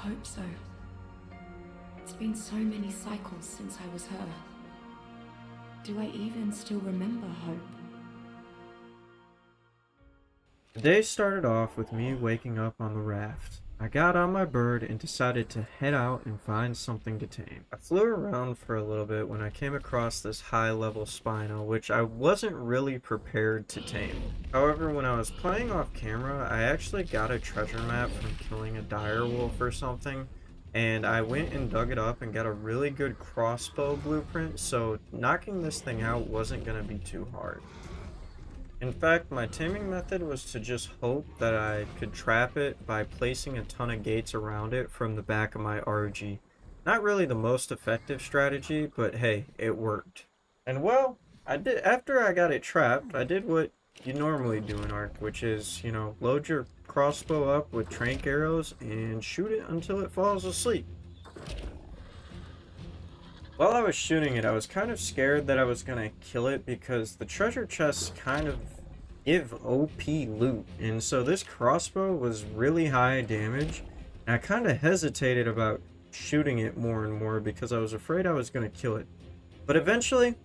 hope so. It's been so many cycles since I was her. Do I even still remember hope? The day started off with me waking up on the raft. I got on my bird and decided to head out and find something to tame. I flew around for a little bit when I came across this high-level Spino, which I wasn't really prepared to tame. However, when I was playing off camera, I actually got a treasure map from killing a direwolf or something, and I went and dug it up and got a really good crossbow blueprint, so knocking this thing out wasn't going to be too hard. In fact, my taming method was to just hope that I could trap it by placing a ton of gates around it from the back of my RG. Not really the most effective strategy, but hey, it worked. And well, after I got it trapped, I did what you normally do in Ark, which is, load your crossbow up with trank arrows and shoot it until it falls asleep. While I was shooting it, I was kind of scared that I was going to kill it because the treasure chests kind of give OP loot. And so this crossbow was really high damage. And I kind of hesitated about shooting it more and more because I was afraid I was going to kill it. But eventually,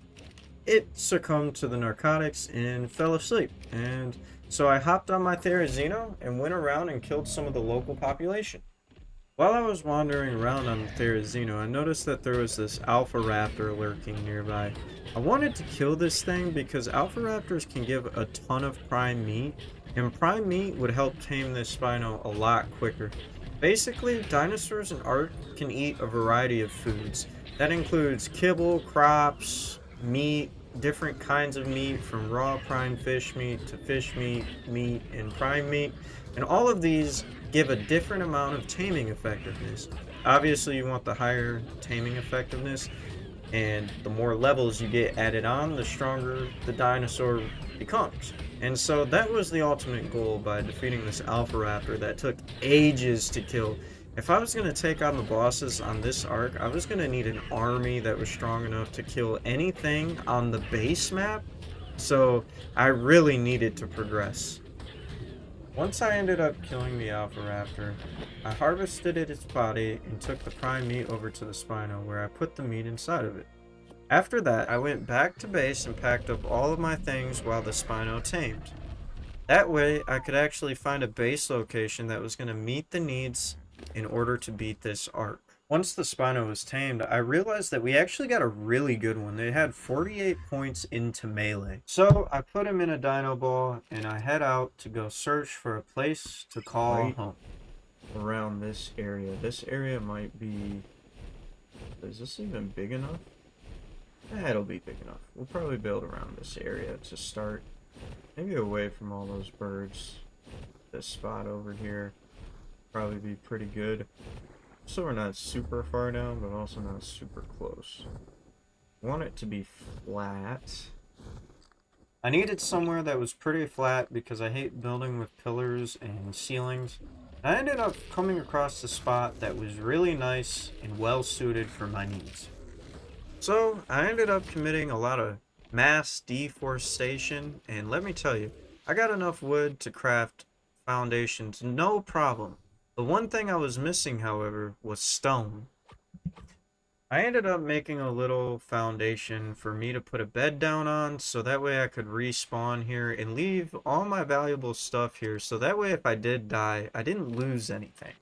it succumbed to the narcotics and fell asleep. And so I hopped on my Therizino and went around and killed some of the local population. While I was wandering around on the Therizino, I noticed that there was this Alpha Raptor lurking nearby. I wanted to kill this thing because Alpha Raptors can give a ton of prime meat, and prime meat would help tame this Spino a lot quicker. Basically, dinosaurs in Ark can eat a variety of foods. That includes kibble, crops, meat, different kinds of meat, from raw prime fish meat to fish meat, and prime meat. And all of these give a different amount of taming effectiveness. Obviously, you want the higher taming effectiveness, and the more levels you get added on, the stronger the dinosaur becomes. And so that was the ultimate goal by defeating this Alpha Raptor that took ages to kill. If I was going to take on the bosses on this arc, I was going to need an army that was strong enough to kill anything on the base map, so I really needed to progress. Once I ended up killing the Alpha Raptor, I harvested its body and took the prime meat over to the Spino, where I put the meat inside of it. After that, I went back to base and packed up all of my things while the Spino tamed. That way, I could actually find a base location that was going to meet the needs in order to beat this arc. Once the Spino was tamed, I realized that we actually got a really good one. They had 48 points into melee. So I put him in a dino ball and I head out to go search for a place to call home. Around this area. This area might be... Is this even big enough? Yeah, it'll be big enough. We'll probably build around this area to start. Maybe away from all those birds. This spot over here probably be pretty good. So we're not super far down, but also not super close. I want it to be flat. I needed somewhere that was pretty flat because I hate building with pillars and ceilings. I ended up coming across a spot that was really nice and well suited for my needs. So I ended up committing a lot of mass deforestation, and let me tell you, I got enough wood to craft foundations, no problem. The one thing I was missing, however, was stone. I ended up making a little foundation for me to put a bed down on, so that way I could respawn here and leave all my valuable stuff here, so that way if I did die, I didn't lose anything.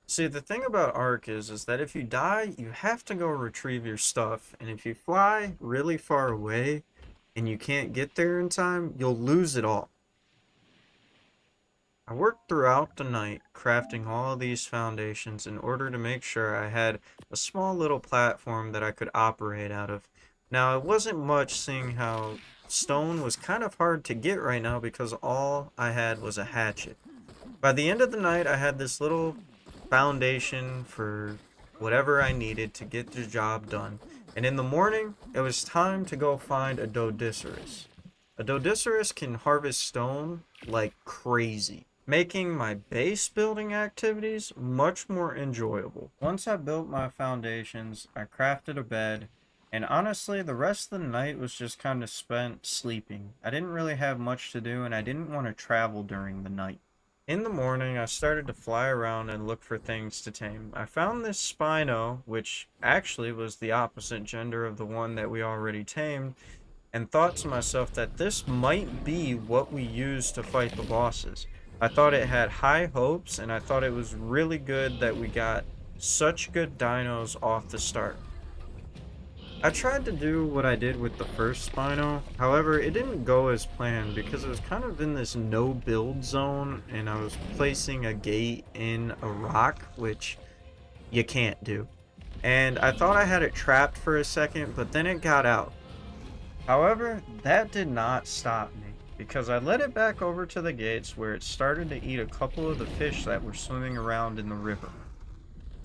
See, the thing about Ark is that if you die, you have to go retrieve your stuff, and if you fly really far away and you can't get there in time, you'll lose it all. I worked throughout the night crafting all of these foundations in order to make sure I had a small little platform that I could operate out of. Now, it wasn't much, seeing how stone was kind of hard to get right now because all I had was a hatchet. By the end of the night, I had this little foundation for whatever I needed to get the job done. And in the morning, it was time to go find a Dodicerus. A Dodicerus can harvest stone like crazy, making my base building activities much more enjoyable. Once I built my foundations, I crafted a bed, and honestly, the rest of the night was just kind of spent sleeping. I didn't really have much to do, and I didn't want to travel during the night. In the morning, I started to fly around and look for things to tame. I found this Spino, which actually was the opposite gender of the one that we already tamed, and thought to myself that this might be what we use to fight the bosses. I thought it had high hopes, and I thought it was really good that we got such good dinos off the start. I tried to do what I did with the first Spino, however, it didn't go as planned because it was kind of in this no build zone, and I was placing a gate in a rock, which you can't do. And I thought I had it trapped for a second, but then it got out. However, that did not stop me, because I led it back over to the gates where it started to eat a couple of the fish that were swimming around in the river.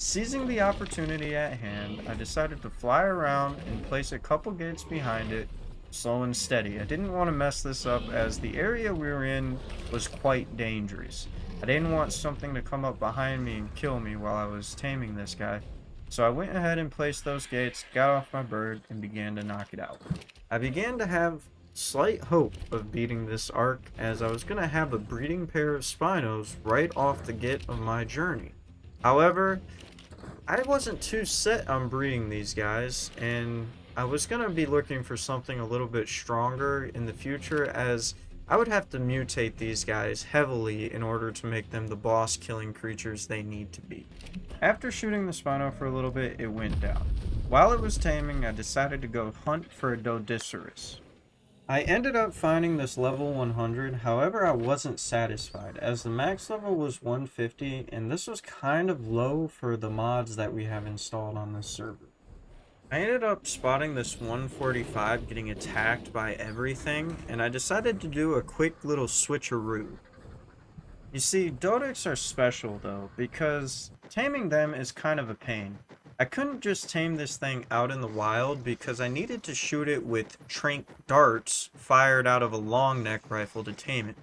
Seizing the opportunity at hand, I decided to fly around and place a couple gates behind it, slow and steady. I didn't want to mess this up as the area we were in was quite dangerous. I didn't want something to come up behind me and kill me while I was taming this guy. So I went ahead and placed those gates, got off my bird, and began to knock it out. I began to have slight hope of beating this arc, as I was going to have a breeding pair of Spinos right off the get of my journey. However, I wasn't too set on breeding these guys, and I was going to be looking for something a little bit stronger in the future, as I would have to mutate these guys heavily in order to make them the boss killing creatures they need to be. After shooting the Spino for a little bit, it went down. While it was taming, I decided to go hunt for a Dodicerus. I ended up finding this level 100, however I wasn't satisfied, as the max level was 150, and this was kind of low for the mods that we have installed on this server. I ended up spotting this 145 getting attacked by everything, and I decided to do a quick little switcheroo. You see, Dodics are special though, because taming them is kind of a pain. I couldn't just tame this thing out in the wild because I needed to shoot it with tranq darts fired out of a long neck rifle to tame it.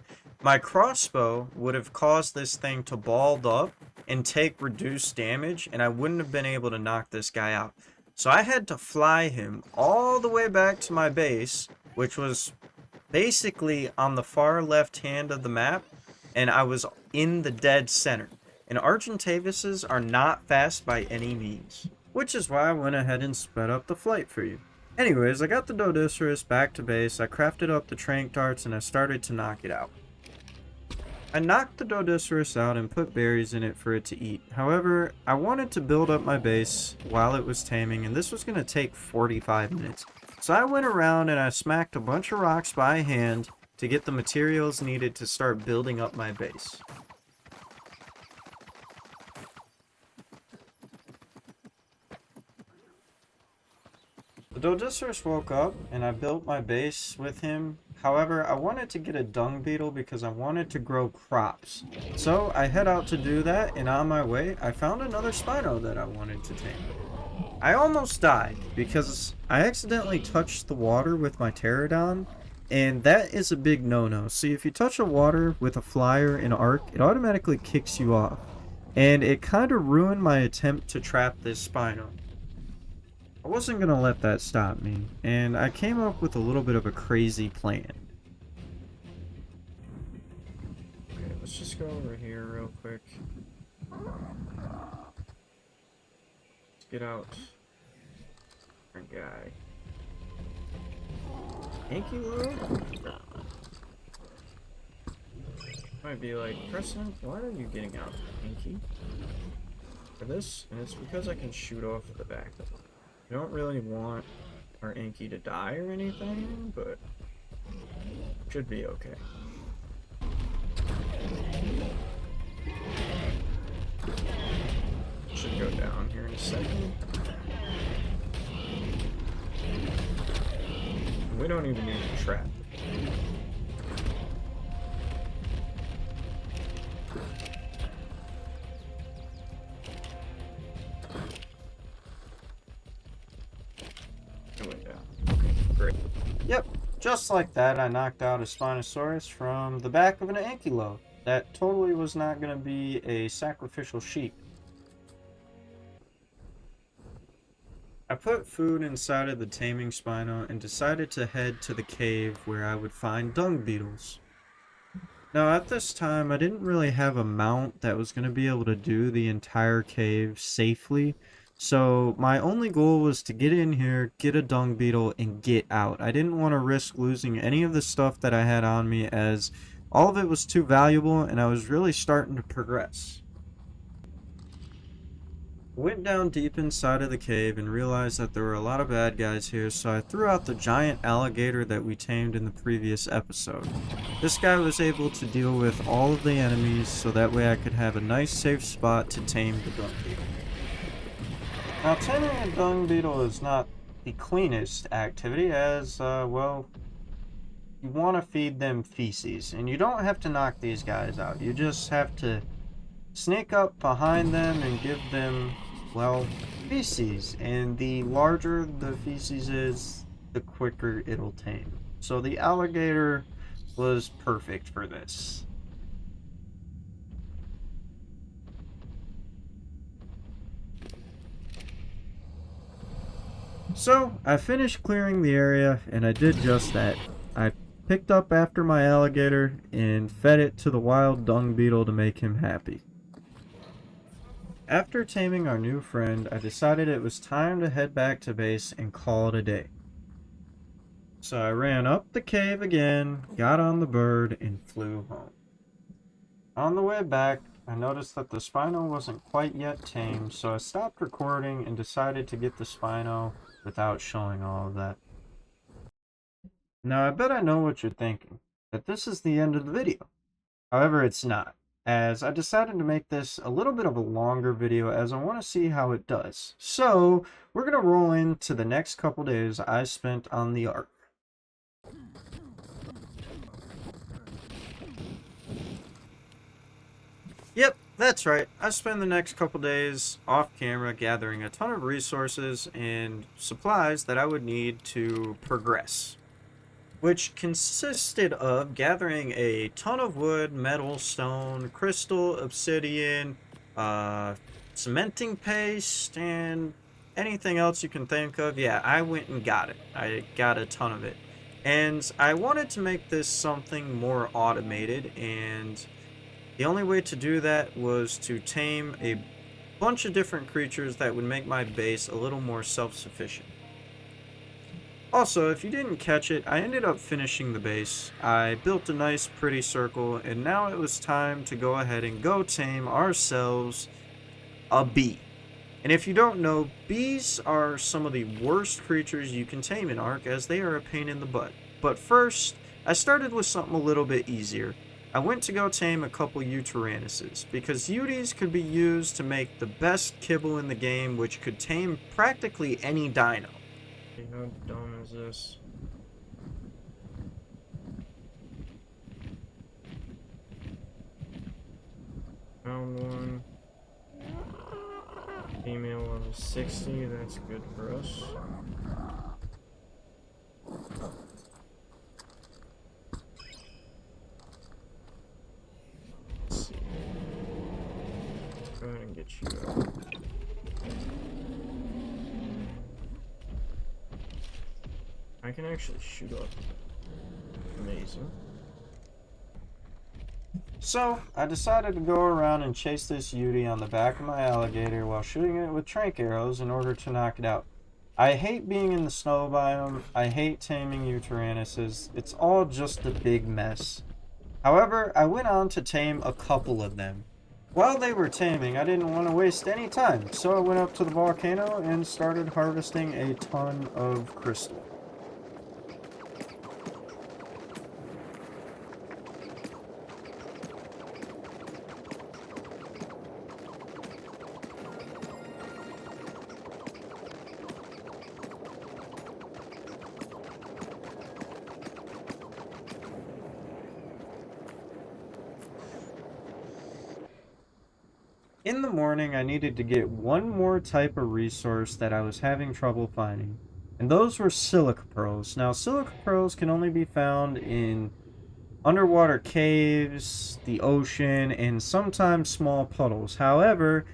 My crossbow would have caused this thing to balled up and take reduced damage, and I wouldn't have been able to knock this guy out. So I had to fly him all the way back to my base, which was basically on the far left hand of the map, and I was in the dead center. And Argentavises are not fast by any means, which is why I went ahead and sped up the flight for you. Anyways, I got the Dodicerus back to base, I crafted up the tranq darts, and I started to knock it out. I knocked the Dodicerus out and put berries in it for it to eat. However, I wanted to build up my base while it was taming, and this was going to take 45 minutes. So I went around and I smacked a bunch of rocks by hand to get the materials needed to start building up my base. The Dodicerus woke up, and I built my base with him. However, I wanted to get a dung beetle because I wanted to grow crops. So I head out to do that, and on my way, I found another Spino that I wanted to tame. I almost died because I accidentally touched the water with my pterodon, and that is a big no-no. See, if you touch the water with a flyer in Ark, it automatically kicks you off. And it kind of ruined my attempt to trap this Spino. I wasn't going to let that stop me, and I came up with a little bit of a crazy plan. Okay, let's just go over here real quick. Let's get out our guy. Yankee load? Might be like, Preston, why are you getting out, Yankee? For this, and it's because I can shoot off at the back of it. I don't really want our Inky to die or anything, but should be okay. Should go down here in a second. We don't even need to trap it. It went down. Okay, great. Yep, just like that, I knocked out a Spinosaurus from the back of an ankylo. That totally was not going to be a sacrificial sheep. I put food inside of the taming Spino and decided to head to the cave where I would find dung beetles. Now, at this time, I didn't really have a mount that was going to be able to do the entire cave safely. So, my only goal was to get in here, get a dung beetle, and get out. I didn't want to risk losing any of the stuff that I had on me, as all of it was too valuable, and I was really starting to progress. Went down deep inside of the cave and realized that there were a lot of bad guys here, so I threw out the giant alligator that we tamed in the previous episode. This guy was able to deal with all of the enemies, so that way I could have a nice safe spot to tame the dung beetle. Now, taming a dung beetle is not the cleanest activity, as, well, you want to feed them feces, and you don't have to knock these guys out. You just have to sneak up behind them and give them, well, feces. And the larger the feces is, the quicker it'll tame. So the alligator was perfect for this. So I finished clearing the area, and I did just that. I picked up after my alligator and fed it to the wild dung beetle to make him happy. After taming our new friend, I decided it was time to head back to base and call it a day. So I ran up the cave again, got on the bird, and flew home. On the way back, I noticed that the Spino wasn't quite yet tamed, so I stopped recording and decided to get the Spino without showing all of that. Now I bet I know what you're thinking, that this is the end of the video. However, it's not, as I decided to make this a little bit of a longer video as I want to see how it does. So, we're going to roll into the next couple days I spent on the Ark. Yep, that's right. I spent the next couple days off camera gathering a ton of resources and supplies that I would need to progress, which consisted of gathering a ton of wood, metal, stone, crystal, obsidian, cementing paste, and anything else you can think of. Yeah, I went and got it. I got a ton of it. And I wanted to make this something more automated, and the only way to do that was to tame a bunch of different creatures that would make my base a little more self-sufficient. Also, if you didn't catch it, I ended up finishing the base. I built a nice pretty circle, and now it was time to go ahead and go tame ourselves a bee. And if you don't know, bees are some of the worst creatures you can tame in Ark, as they are a pain in the butt. But first, I started with something a little bit easier. I went to go tame a couple Utyrannuses, because Uties could be used to make the best kibble in the game, which could tame practically any dino. How dumb is this? Found one. Female level 60, that's good for us. Let's see. Let's go ahead and get you out. I can actually shoot up. Amazing. So, I decided to go around and chase this Uty on the back of my alligator while shooting it with trank arrows in order to knock it out. I hate being in the snow biome. I hate taming Utyrannuses. It's all just a big mess. However, I went on to tame a couple of them. While they were taming, I didn't want to waste any time, so I went up to the volcano and started harvesting a ton of crystal. In the morning, I needed to get one more type of resource that I was having trouble finding, and those were silica pearls. Now, silica pearls can only be found in underwater caves, the ocean, and sometimes small puddles. However,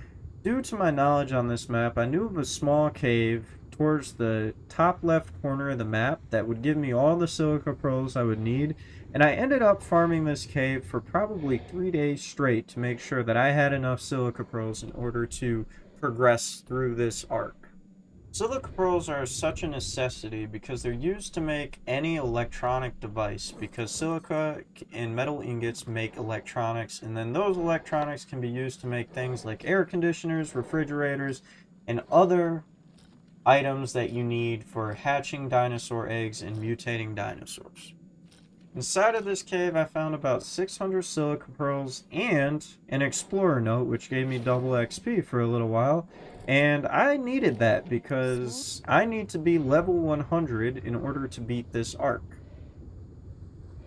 due to my knowledge on this map, I knew of a small cave towards the top left corner of the map that would give me all the silica pearls I would need, and I ended up farming this cave for probably 3 days straight to make sure that I had enough silica pearls in order to progress through this arc. Silica pearls are such a necessity because they're used to make any electronic device, because silica and metal ingots make electronics, and then those electronics can be used to make things like air conditioners, refrigerators, and other items that you need for hatching dinosaur eggs and mutating dinosaurs. Inside of this cave, I found about 600 silica pearls and an explorer note, which gave me double XP for a little while. And I needed that because I need to be level 100 in order to beat this arc.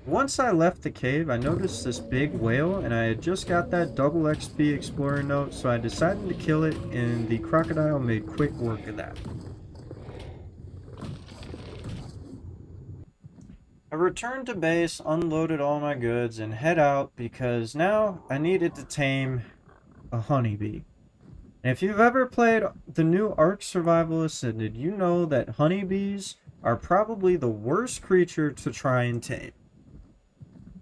Once I left the cave, I noticed this big whale, and I had just got that double XP explorer note, so I decided to kill it, and the crocodile made quick work of that. I returned to base, unloaded all my goods, and head out because now I needed to tame a honeybee. And if you've ever played the new Ark Survival Ascended, you know that honeybees are probably the worst creature to try and tame.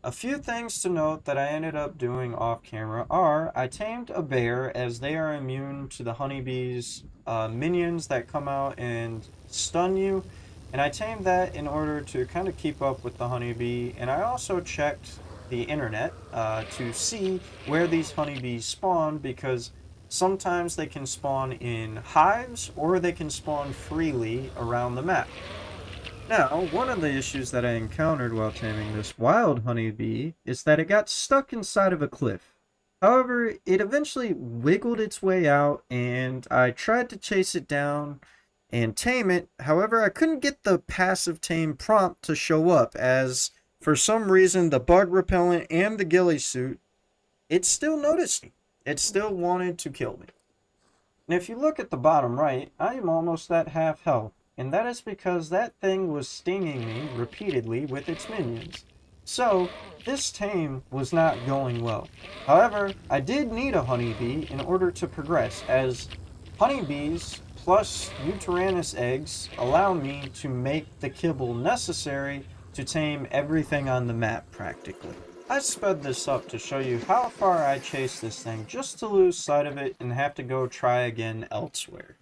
A few things to note that I ended up doing off camera are, I tamed a bear as they are immune to the honeybees' minions that come out and stun you. And I tamed that in order to kind of keep up with the honeybee. And I also checked the internet to see where these honeybees spawn, because sometimes they can spawn in hives or they can spawn freely around the map. Now, one of the issues that I encountered while taming this wild honeybee is that it got stuck inside of a cliff. However, it eventually wiggled its way out, and I tried to chase it down and tame it. However, I couldn't get the passive tame prompt to show up, as for some reason the bug repellent and the ghillie suit, it still noticed me. It still wanted to kill me. And if you look at the bottom right, I am almost at half health, and that is because that thing was stinging me repeatedly with its minions. So, this tame was not going well. However, I did need a honeybee in order to progress, as honeybees plus Uteranus eggs allow me to make the kibble necessary to tame everything on the map practically. I sped this up to show you how far I chased this thing just to lose sight of it and have to go try again elsewhere.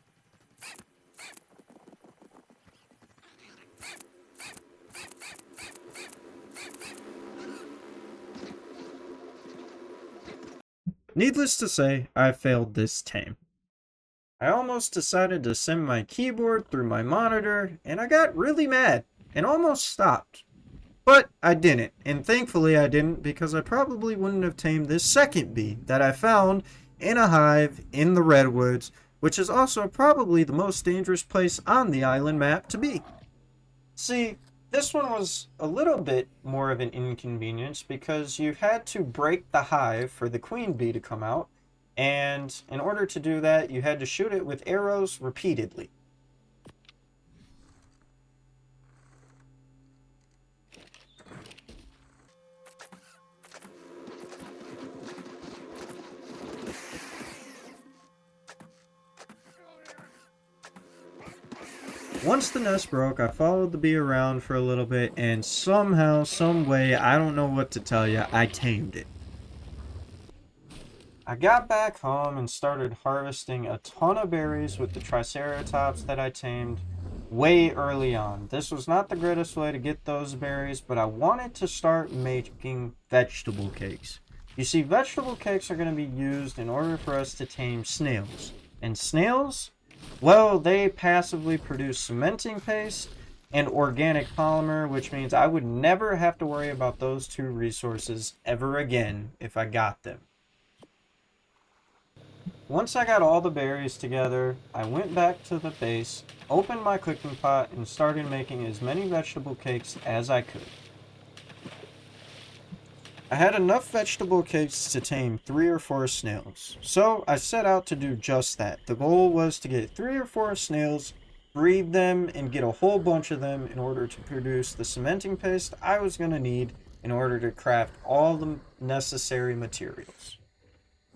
Needless to say, I failed this tame. I almost decided to send my keyboard through my monitor, and I got really mad and almost stopped. But I didn't, and thankfully I didn't, because I probably wouldn't have tamed this second bee that I found in a hive in the redwoods, which is also probably the most dangerous place on the island map to be. See, this one was a little bit more of an inconvenience because you had to break the hive for the queen bee to come out, and in order to do that, you had to shoot it with arrows repeatedly. Once the nest broke, I followed the bee around for a little bit, and somehow, some way, I don't know what to tell you, I tamed it. I got back home and started harvesting a ton of berries with the Triceratops that I tamed way early on. This was not the greatest way to get those berries, but I wanted to start making vegetable cakes. You see, vegetable cakes are going to be used in order for us to tame snails. And snails, well, they passively produce cementing paste and organic polymer, which means I would never have to worry about those two resources ever again if I got them. Once I got all the berries together, I went back to the base, opened my cooking pot, and started making as many vegetable cakes as I could. I had enough vegetable cakes to tame 3 or 4 snails, so I set out to do just that. The goal was to get 3 or 4 snails, breed them, and get a whole bunch of them in order to produce the cementing paste I was going to need in order to craft all the necessary materials.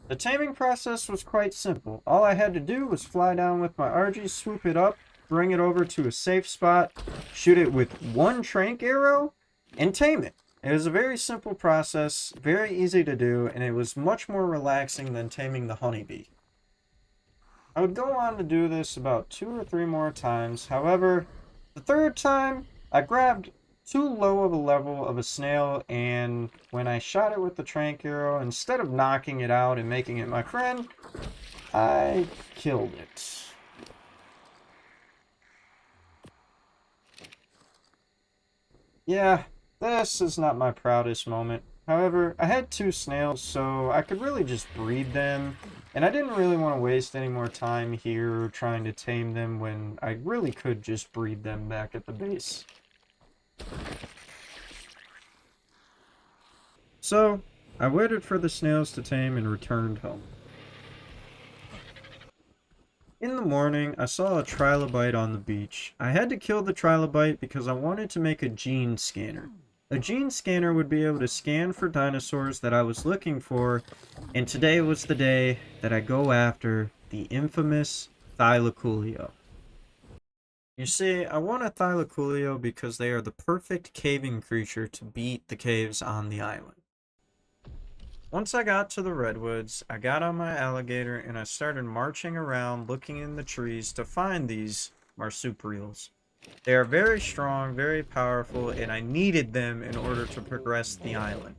The taming process was quite simple. All I had to do was fly down with my RG, swoop it up, bring it over to a safe spot, shoot it with one trank arrow, and tame it. It was a very simple process, very easy to do, and it was much more relaxing than taming the honeybee. I would go on to do this about 2 or 3 more times. However, the third time, I grabbed too low of a level of a snail, and when I shot it with the trank arrow, instead of knocking it out and making it my friend, I killed it. Yeah, this is not my proudest moment. However, I had 2 snails, so I could really just breed them, and I didn't really want to waste any more time here trying to tame them when I really could just breed them back at the base. So, I waited for the snails to tame and returned home. In the morning, I saw a trilobite on the beach. I had to kill the trilobite because I wanted to make a gene scanner. A gene scanner would be able to scan for dinosaurs that I was looking for, and today was the day that I go after the infamous Thylacoleo. You see, I want a Thylacoleo because they are the perfect caving creature to beat the caves on the island. Once I got to the redwoods, I got on my alligator and I started marching around looking in the trees to find these marsupials. They are very strong, very powerful, and I needed them in order to progress the island.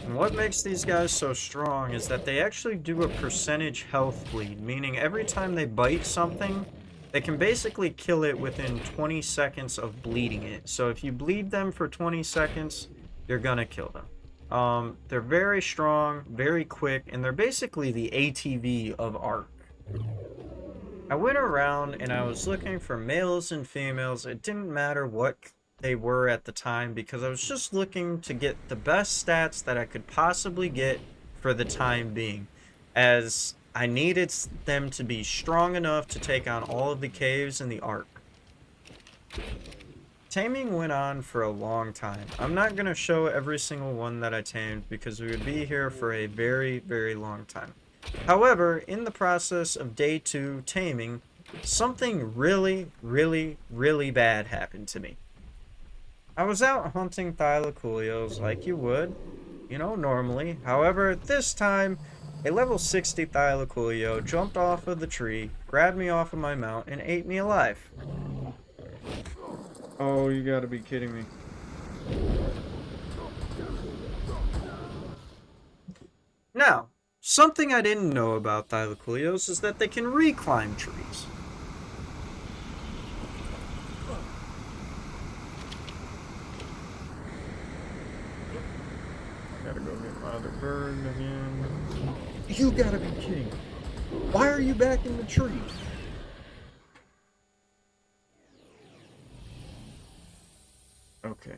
And what makes these guys so strong is that they actually do a percentage health bleed, meaning every time they bite something, they can basically kill it within 20 seconds of bleeding it. So if you bleed them for 20 seconds, you're gonna kill them. They're very strong, very quick, and they're basically the ATV of Ark. I went around and I was looking for males and females. It didn't matter what they were at the time because I was just looking to get the best stats that I could possibly get for the time being, as I needed them to be strong enough to take on all of the caves in the Ark. Taming went on for a long time. I'm not going to show every single one that I tamed because we would be here for a very, very long time. However, in the process of day 2 taming, something really, really, really bad happened to me. I was out hunting Thylacoleos like you would, normally. However, this time, a level 60 Thylacoleo jumped off of the tree, grabbed me off of my mount, and ate me alive. Oh, you gotta be kidding me. Now, something I didn't know about Thylacoleos is that they can reclimb trees. Gotta go get my other bird again. You gotta be kidding me. Why are you back in the tree? Okay.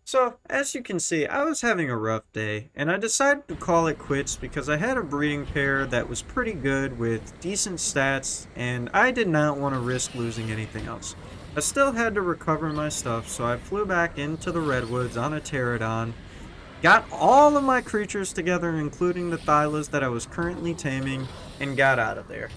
So, as you can see, I was having a rough day, and I decided to call it quits because I had a breeding pair that was pretty good with decent stats, and I did not want to risk losing anything else. I still had to recover my stuff, so I flew back into the redwoods on a pterodon, got all of my creatures together, including the Thylas that I was currently taming, and got out of there.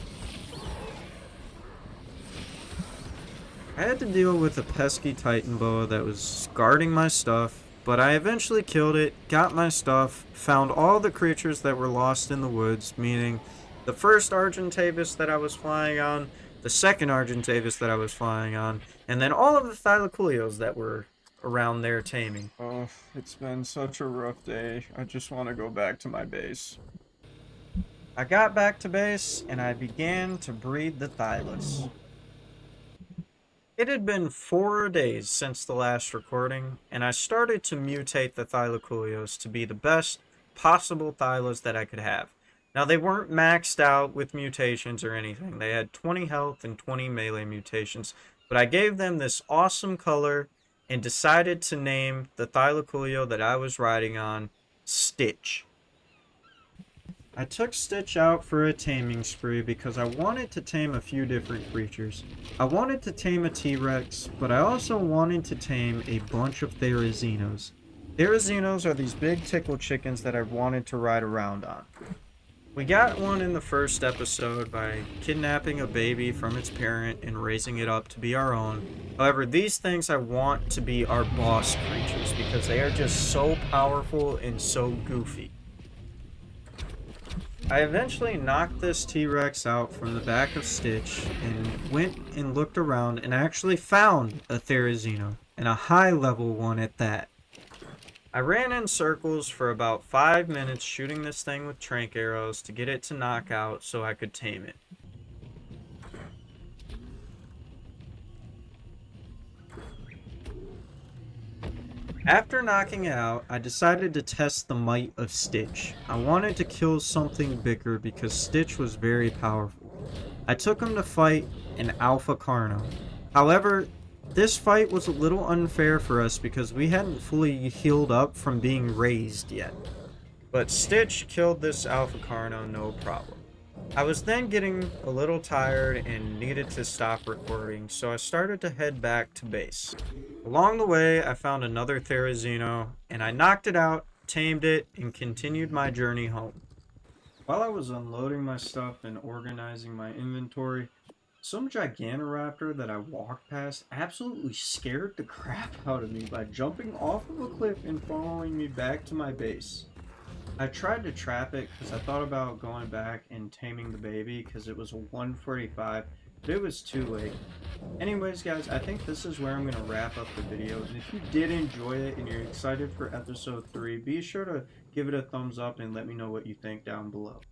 I had to deal with a pesky titan boa that was guarding my stuff, but I eventually killed it, got my stuff, found all the creatures that were lost in the woods, meaning the first Argentavis that I was flying on, the second Argentavis that I was flying on, and then all of the Thylacoleos that were around there taming. Oh, it's been such a rough day. I just want to go back to my base. I got back to base, and I began to breed the Thylas. It had been 4 days since the last recording, and I started to mutate the Thylacoleos to be the best possible Thylas that I could have. Now, they weren't maxed out with mutations or anything. They had 20 health and 20 melee mutations, but I gave them this awesome color and decided to name the Thylacoleo that I was riding on Stitch. I took Stitch out for a taming spree because I wanted to tame a few different creatures. I wanted to tame a T-Rex, but I also wanted to tame a bunch of Therizzinos. Therizzinos are these big tickle chickens that I wanted to ride around on. We got one in the first episode by kidnapping a baby from its parent and raising it up to be our own. However, these things I want to be our boss creatures because they are just so powerful and so goofy. I eventually knocked this T-Rex out from the back of Stitch and went and looked around and actually found a Therizino, and a high level one at that. I ran in circles for about 5 minutes shooting this thing with tranq arrows to get it to knock out so I could tame it. After knocking it out, I decided to test the might of Stitch. I wanted to kill something bigger because Stitch was very powerful. I took him to fight an Alpha Carno. However, this fight was a little unfair for us because we hadn't fully healed up from being raised yet. But Stitch killed this Alpha Carno no problem. I was then getting a little tired and needed to stop recording, so I started to head back to base. Along the way, I found another Therizino, and I knocked it out, tamed it, and continued my journey home. While I was unloading my stuff and organizing my inventory, some Gigantoraptor that I walked past absolutely scared the crap out of me by jumping off of a cliff and following me back to my base. I tried to trap it because I thought about going back and taming the baby because it was a 145, but it was too late. Anyways guys, I think this is where I'm going to wrap up the video, and if you did enjoy it and you're excited for episode 3, be sure to give it a thumbs up and let me know what you think down below.